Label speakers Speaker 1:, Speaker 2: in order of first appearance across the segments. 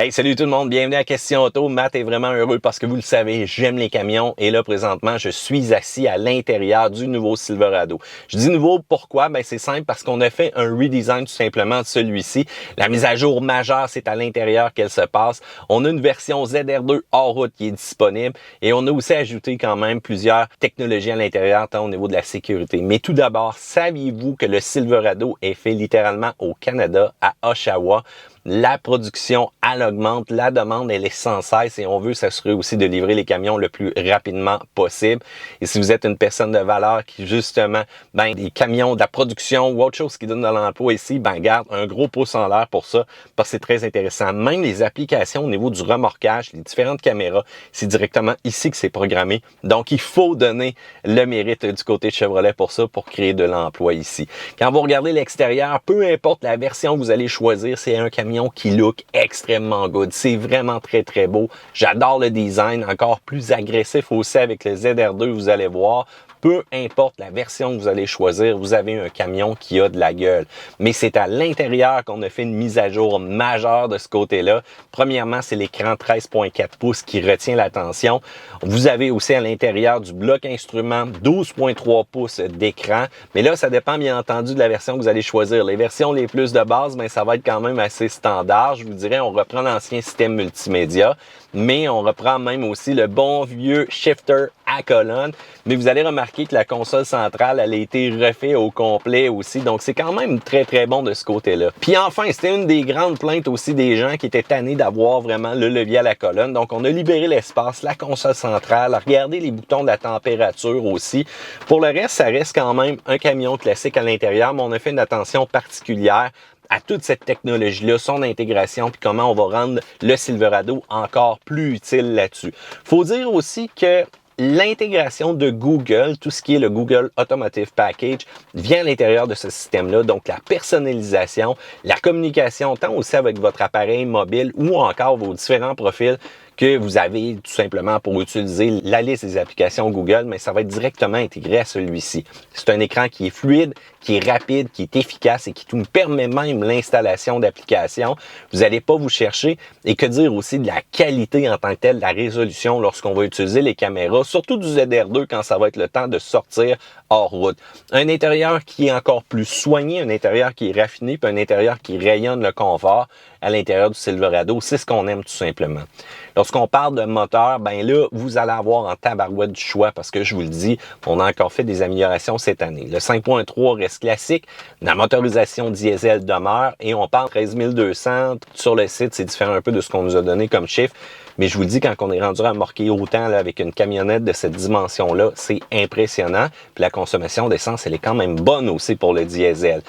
Speaker 1: Hey, salut tout le monde, bienvenue à Question Auto. Matt est vraiment heureux parce que vous le savez, j'aime les camions et là présentement, je suis assis à l'intérieur du nouveau Silverado. Je dis nouveau pourquoi? Ben c'est simple parce qu'on a fait un redesign tout simplement de celui-ci. La mise à jour majeure, c'est à l'intérieur qu'elle se passe. On a une version ZR2 hors route qui est disponible et on a aussi ajouté quand même plusieurs technologies à l'intérieur tant au niveau de la sécurité. Mais tout d'abord, saviez-vous que le Silverado est fait littéralement au Canada, à Oshawa? La production, elle augmente, la demande, elle est sans cesse et on veut s'assurer aussi de livrer les camions le plus rapidement possible. Et si vous êtes une personne de valeur qui, justement, des camions, de la production ou autre chose qui donne de l'emploi ici, garde un gros pouce en l'air pour ça parce que c'est très intéressant. Même les applications au niveau du remorquage, les différentes caméras, c'est directement ici que c'est programmé. Donc, il faut donner le mérite du côté de Chevrolet pour ça, pour créer de l'emploi ici. Quand vous regardez l'extérieur, peu importe la version que vous allez choisir, c'est un camion qui look extrêmement good. C'est vraiment très, très beau. J'adore le design, encore plus agressif aussi avec le ZR2, vous allez voir. Peu importe la version que vous allez choisir, vous avez un camion qui a de la gueule. Mais c'est à l'intérieur qu'on a fait une mise à jour majeure de ce côté-là. Premièrement, c'est l'écran 13.4 pouces qui retient l'attention. Vous avez aussi à l'intérieur du bloc instrument 12.3 pouces d'écran. Mais là, ça dépend bien entendu de la version que vous allez choisir. Les versions les plus de base, ça va être quand même assez standard. Je vous dirais, on reprend l'ancien système multimédia, mais on reprend même aussi le bon vieux shifter à colonne. Mais vous allez remarquer que la console centrale, elle a été refaite au complet aussi. Donc, c'est quand même très, très bon de ce côté-là. Puis enfin, c'était une des grandes plaintes aussi des gens qui étaient tannés d'avoir vraiment le levier à la colonne. Donc, on a libéré l'espace, la console centrale, regardez les boutons de la température aussi. Pour le reste, ça reste quand même un camion classique à l'intérieur, mais on a fait une attention particulière à toute cette technologie-là, son intégration, puis comment on va rendre le Silverado encore plus utile là-dessus. Faut dire aussi que l'intégration de Google, tout ce qui est le Google Automotive Package, vient à l'intérieur de ce système-là. Donc, la personnalisation, la communication, tant aussi avec votre appareil mobile ou encore vos différents profils que vous avez tout simplement pour utiliser la liste des applications Google, mais ça va être directement intégré à celui-ci. C'est un écran qui est fluide, qui est rapide, qui est efficace et qui nous permet même l'installation d'applications. Vous n'allez pas vous chercher. Et que dire aussi de la qualité en tant que telle, de la résolution lorsqu'on va utiliser les caméras, surtout du ZR2 quand ça va être le temps de sortir hors route. Un intérieur qui est encore plus soigné, un intérieur qui est raffiné, puis un intérieur qui rayonne le confort à l'intérieur du Silverado. C'est ce qu'on aime tout simplement. Lorsqu'on parle de moteur, là, vous allez avoir en tabarouette du choix parce que je vous le dis, on a encore fait des améliorations cette année. Le 5.3 reste classique, la motorisation diesel demeure et on parle de 13 200. Sur le site, c'est différent un peu de ce qu'on nous a donné comme chiffre. Mais je vous le dis, quand on est rendu à remorquer autant là, avec une camionnette de cette dimension-là, c'est impressionnant. Puis la consommation d'essence, elle est quand même bonne aussi pour le diesel.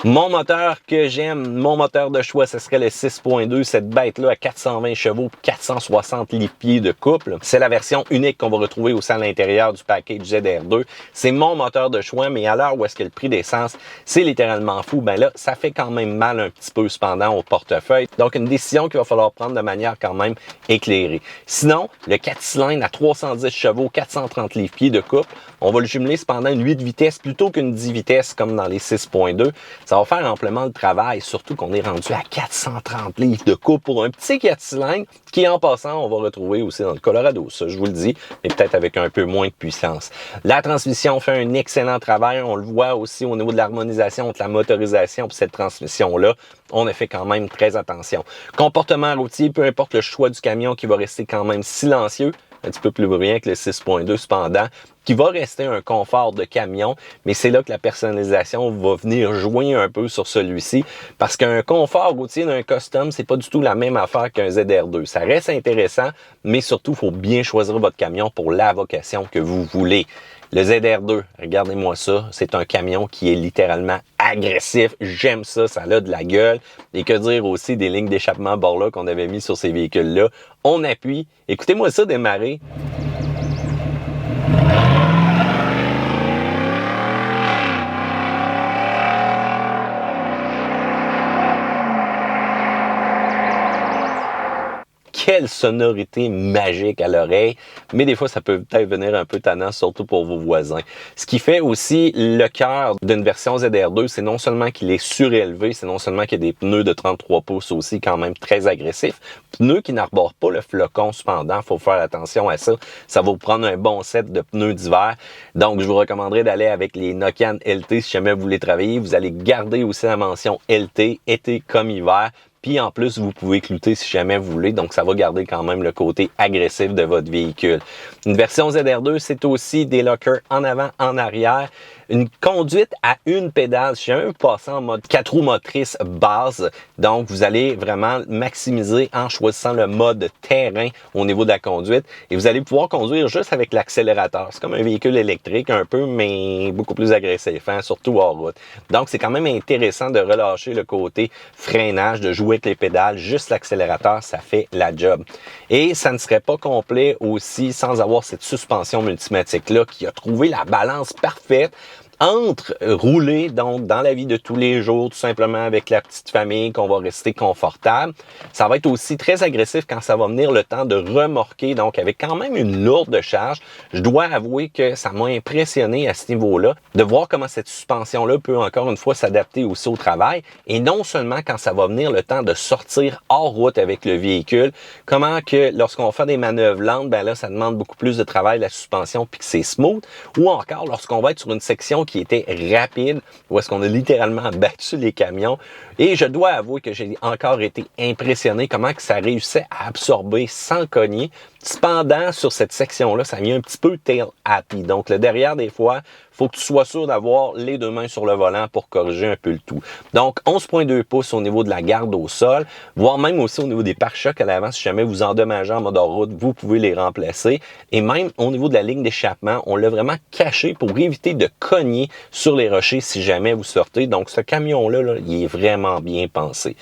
Speaker 1: Mon moteur que j'aime, mon moteur de choix, ce serait le 6.2, cette bête-là à 420 chevaux, 460 livres-pieds de couple. C'est la version unique qu'on va retrouver aussi à l'intérieur du package ZR2. C'est mon moteur de choix, mais à l'heure où est-ce que le prix d'essence, c'est littéralement fou, là, ça fait quand même mal un petit peu cependant au portefeuille. Donc, une décision qu'il va falloir prendre de manière quand même éclairée. Sinon, le 4 cylindres à 310 chevaux, 430 livres-pieds de couple, on va le jumeler cependant une 8 vitesses plutôt qu'une 10 vitesses comme dans les 6.2. Ça va faire amplement le travail, surtout qu'on est rendu à 430 livres de couple pour un petit 4 cylindres qui, en passant, on va retrouver aussi dans le Colorado. Ça, je vous le dis, mais peut-être avec un peu moins de puissance. La transmission fait un excellent travail. On le voit aussi au niveau de l'harmonisation entre la motorisation et cette transmission-là. On a fait quand même très attention. Comportement routier, peu importe le choix du camion qui va rester quand même silencieux, un petit peu plus bruyant que le 6.2 cependant, qui va rester un confort de camion, mais c'est là que la personnalisation va venir jouer un peu sur celui-ci, parce qu'un confort routier d'un custom, c'est pas du tout la même affaire qu'un ZR2. Ça reste intéressant, mais surtout, il faut bien choisir votre camion pour la vocation que vous voulez. Le ZR2, regardez-moi ça, c'est un camion qui est littéralement agressif. J'aime ça, ça a de la gueule. Et que dire aussi des lignes d'échappement bord là qu'on avait mis sur ces véhicules-là. On appuie. Écoutez-moi ça démarrer. quelle sonorité magique à l'oreille, mais des fois, ça peut peut-être venir un peu tannant, surtout pour vos voisins. Ce qui fait aussi le cœur d'une version ZR2, c'est non seulement qu'il est surélevé, c'est non seulement qu'il y a des pneus de 33 pouces aussi, quand même très agressifs, pneus qui n'arborent pas le flocon cependant, faut faire attention à ça. Ça va vous prendre un bon set de pneus d'hiver. Donc, je vous recommanderais d'aller avec les Nokian LT si jamais vous voulez travailler. Vous allez garder aussi la mention LT, été comme hiver. Puis en plus, vous pouvez clouter si jamais vous voulez. Donc, ça va garder quand même le côté agressif de votre véhicule. Une version ZR2, c'est aussi des lockers en avant, en arrière. Une conduite à une pédale. Je suis même passé en mode 4 roues motrices base. Donc, vous allez vraiment maximiser en choisissant le mode terrain au niveau de la conduite. Et vous allez pouvoir conduire juste avec l'accélérateur. C'est comme un véhicule électrique un peu, mais beaucoup plus agressif, hein, surtout hors route. Donc, c'est quand même intéressant de relâcher le côté freinage, de jouer avec les pédales. Juste l'accélérateur, ça fait la job. Et ça ne serait pas complet aussi sans avoir cette suspension multimatique-là qui a trouvé la balance parfaite entre rouler donc dans la vie de tous les jours, tout simplement avec la petite famille, qu'on va rester confortable. Ça va être aussi très agressif quand ça va venir le temps de remorquer, donc avec quand même une lourde charge. Je dois avouer que ça m'a impressionné à ce niveau-là, de voir comment cette suspension-là peut encore une fois s'adapter aussi au travail, et non seulement quand ça va venir le temps de sortir hors route avec le véhicule, comment que lorsqu'on fait des manœuvres lentes, ben là, ça demande beaucoup plus de travail, la suspension, puis que c'est smooth, ou encore lorsqu'on va être sur une section qui était rapide, où est-ce qu'on a littéralement battu les camions. Et je dois avouer que j'ai encore été impressionné comment que ça réussissait à absorber sans cogner. Cependant, sur cette section-là, ça vient un petit peu tail happy. Donc, le derrière, des fois, faut que tu sois sûr d'avoir les deux mains sur le volant pour corriger un peu le tout. Donc, 11,2 pouces au niveau de la garde au sol, voire même aussi au niveau des pare-chocs à l'avant. Si jamais vous endommagez en mode hors route, vous pouvez les remplacer. Et même au niveau de la ligne d'échappement, on l'a vraiment caché pour éviter de cogner sur les rochers si jamais vous sortez. Donc, ce camion-là, là, il est vraiment bien pensé.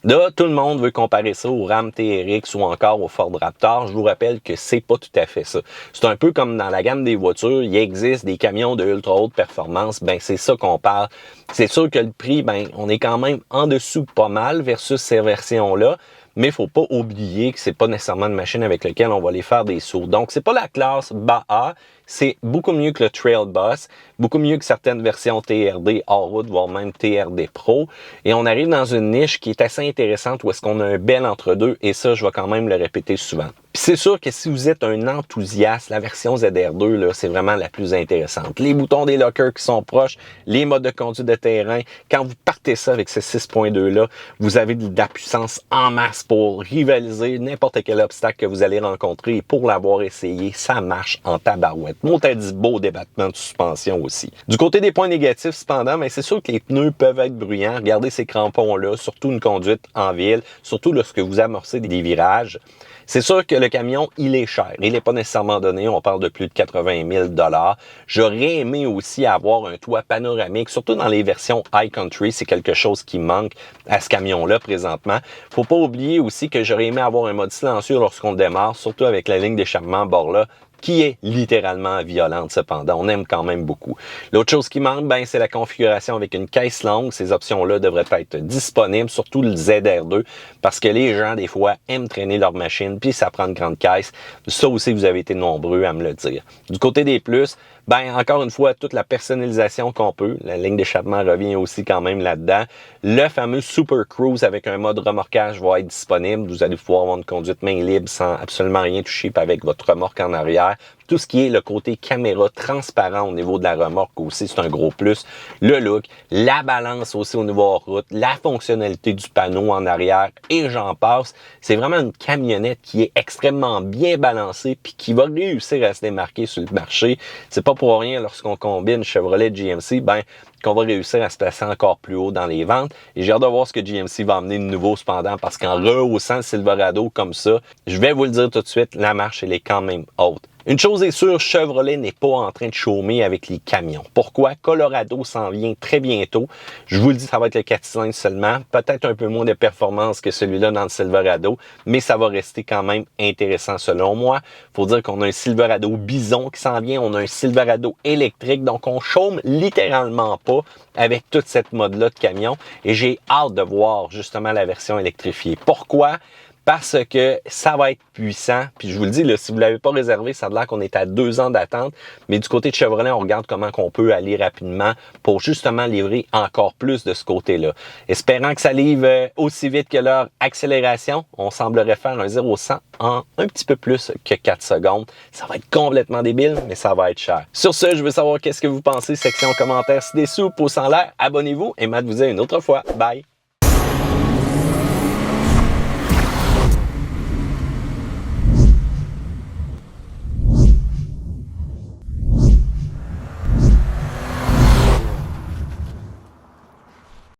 Speaker 1: Là, tout le monde veut comparer ça au Ram TRX ou encore au Ford Raptor. Je vous rappelle que c'est pas tout à fait ça. C'est un peu comme dans la gamme des voitures, il existe des camions de ultra haute performance. Ben, c'est ça qu'on parle. C'est sûr que le prix, ben, on est quand même en dessous pas mal versus ces versions-là. Mais il faut pas oublier que c'est pas nécessairement une machine avec laquelle on va aller faire des sauts. Donc, c'est pas la classe bas A, c'est beaucoup mieux que le Trail Boss, beaucoup mieux que certaines versions TRD hors route, voire même TRD Pro. Et on arrive dans une niche qui est assez intéressante où est-ce qu'on a un bel entre-deux, et ça, je vais quand même le répéter souvent. Puis c'est sûr que si vous êtes un enthousiaste, la version ZR2, là, c'est vraiment la plus intéressante. Les boutons des lockers qui sont proches, les modes de conduite de terrain, quand vous partez ça avec ce 6.2-là, vous avez de la puissance en masse pour rivaliser n'importe quel obstacle que vous allez rencontrer. Et pour l'avoir essayé, ça marche en tabarouette. Moi, t'as dit beau débattement de suspension aussi. Du côté des points négatifs, cependant, mais c'est sûr que les pneus peuvent être bruyants. Regardez ces crampons-là, surtout une conduite en ville, surtout lorsque vous amorcez des virages. C'est sûr que le camion, il est cher. Il n'est pas nécessairement donné. On parle de plus de 80 000 $. J'aurais aimé aussi avoir un toit panoramique, surtout dans les versions High Country. C'est quelque chose qui manque à ce camion-là présentement. Faut pas oublier aussi que j'aurais aimé avoir un mode silencieux lorsqu'on démarre, surtout avec la ligne d'échappement bord là, qui est littéralement violente cependant. On aime quand même beaucoup. L'autre chose qui manque, ben, c'est la configuration avec une caisse longue. Ces options-là devraient être disponibles, surtout le ZR2, parce que les gens, des fois, aiment traîner leur machine, puis ça prend une grande caisse. Ça aussi, vous avez été nombreux à me le dire. Du côté des plus, ben, encore une fois, toute la personnalisation qu'on peut. La ligne d'échappement revient aussi quand même là-dedans. Le fameux Super Cruise avec un mode remorquage va être disponible. Vous allez pouvoir avoir une conduite main libre sans absolument rien toucher, puis avec votre remorque en arrière. Tout ce qui est le côté caméra transparent au niveau de la remorque aussi, c'est un gros plus. Le look, la balance aussi au niveau hors route, la fonctionnalité du panneau en arrière et j'en passe. C'est vraiment une camionnette qui est extrêmement bien balancée puis qui va réussir à se démarquer sur le marché. C'est pas pour rien lorsqu'on combine Chevrolet et GMC, ben qu'on va réussir à se placer encore plus haut dans les ventes. Et j'ai hâte de voir ce que GMC va amener de nouveau cependant, parce qu'en rehaussant le Silverado comme ça, je vais vous le dire tout de suite, la marche, elle est quand même haute. Une chose est sûre, Chevrolet n'est pas en train de chômer avec les camions. Pourquoi? Colorado s'en vient très bientôt. Je vous le dis, ça va être le 4 cylindres seulement. Peut-être un peu moins de performance que celui-là dans le Silverado, mais ça va rester quand même intéressant selon moi. Faut dire qu'on a un Silverado Bison qui s'en vient. On a un Silverado électrique, donc on chôme littéralement pas avec toute cette mode-là de camion. Et j'ai hâte de voir justement la version électrifiée. Pourquoi? parce que ça va être puissant. Puis je vous le dis, là, si vous ne l'avez pas réservé, ça a l'air qu'on est à 2 ans d'attente. Mais du côté de Chevrolet, on regarde comment on peut aller rapidement pour justement livrer encore plus de ce côté-là. Espérant que ça livre aussi vite que leur accélération, on semblerait faire un 0-100 en un petit peu plus que 4 secondes. Ça va être complètement débile, mais ça va être cher. Sur ce, je veux savoir qu'est-ce que vous pensez. Section commentaires ci-dessous, pouce en l'air, abonnez-vous et Matt vous dit une autre fois. Bye!